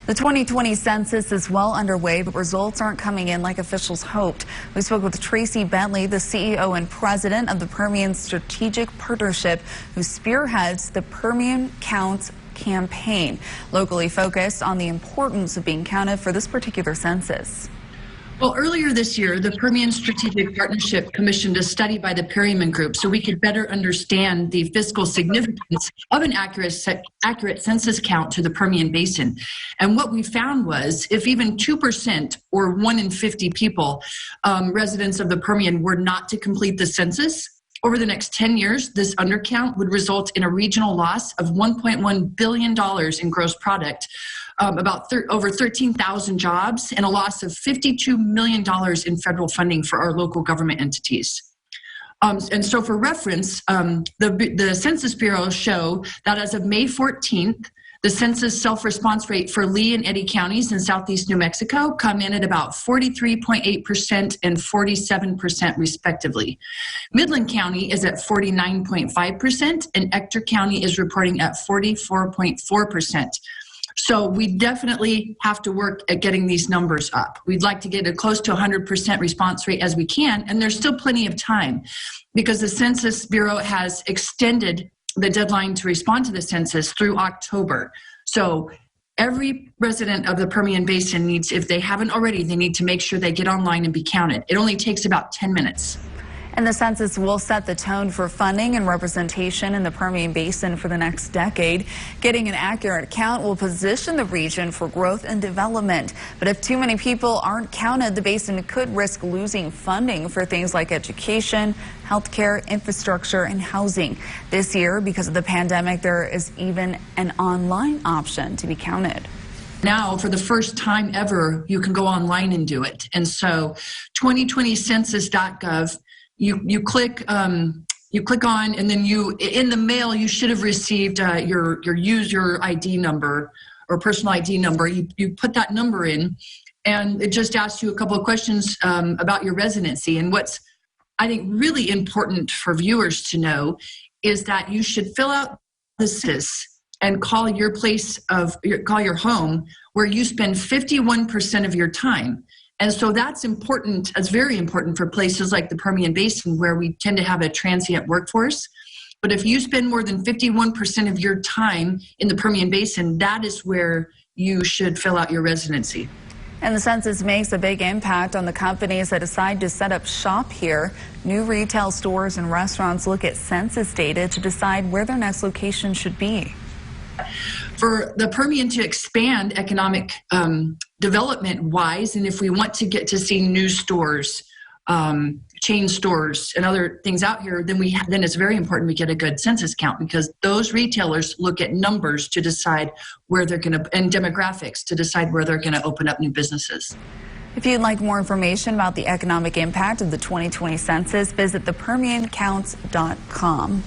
The 2020 census is well underway, but results aren't coming in like officials hoped. We spoke with Tracee Bentley, the CEO and president of the Permian Strategic Partnership, who spearheads the Permian Counts campaign, locally focused on the importance of being counted for this particular census. Well, earlier this year, the Permian Strategic Partnership commissioned a study by the Permian Group so we could better understand the fiscal significance of an accurate census count to the Permian Basin. And what we found was if even 2% or 1 in 50 people, residents of the Permian, were not to complete the census, over the next 10 years, this undercount would result in a regional loss of $1.1 billion in gross product, over 13,000 jobs, and a loss of $52 million in federal funding for our local government entities. And so for reference, the Census Bureau show that as of May 14th, the census self-response rate for Lee and Eddy counties in southeast New Mexico come in at about 43.8% and 47% respectively. Midland County is at 49.5% and Ector County is reporting at 44.4%. So we definitely have to work at getting these numbers up. We'd like to get a close to 100% response rate as we can, and there's still plenty of time because the Census Bureau has extended the deadline to respond to the census through October. So every resident of the Permian Basin needs, if they haven't already, they need to make sure they get online and be counted. It only takes about 10 minutes. And the census will set the tone for funding and representation in the Permian Basin for the next decade. Getting an accurate count will position the region for growth and development. But if too many people aren't counted, the basin could risk losing funding for things like education, healthcare, infrastructure, and housing. This year, because of the pandemic, there is even an online option to be counted. Now, for the first time ever, you can go online and do it. And so 2020census.gov, you click on, and then in the mail you should have received your user ID number or personal ID number. You put that number in, and it just asks you a couple of questions about your residency. And what's, I think, really important for viewers to know is that you should fill out the census and call your home where you spend 51% of your time. And so that's important, that's very important for places like the Permian Basin where we tend to have a transient workforce. But if you spend more than 51% of your time in the Permian Basin, that is where you should fill out your residency. And the census makes a big impact on the companies that decide to set up shop here. New retail stores and restaurants look at census data to decide where their next location should be. For the Permian to expand economic development-wise, and if we want to get to see new stores, chain stores, and other things out here, then it's very important we get a good census count because those retailers look at numbers to decide where they're going to, and demographics to decide where they're going to open up new businesses. If you'd like more information about the economic impact of the 2020 census, visit thepermiancounts.com.